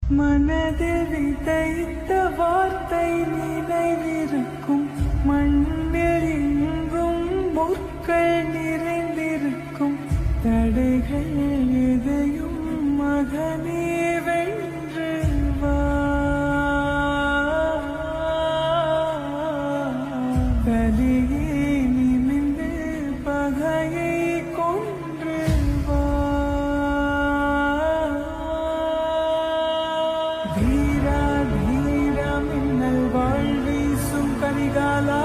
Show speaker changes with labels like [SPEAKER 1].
[SPEAKER 1] மனதில் விதைத்த வார்த்தை நினைவிருக்கும், மண்ணில் எங்கும் முற்கள் நிறைந்திருக்கும், தடைகள் எதையும் மகனே வென்று வா. கலியே நிமிந்து பகையை கொன்று வா. தீரா தீரா மின்னல் வாழ் வீசும் கரிகாலா.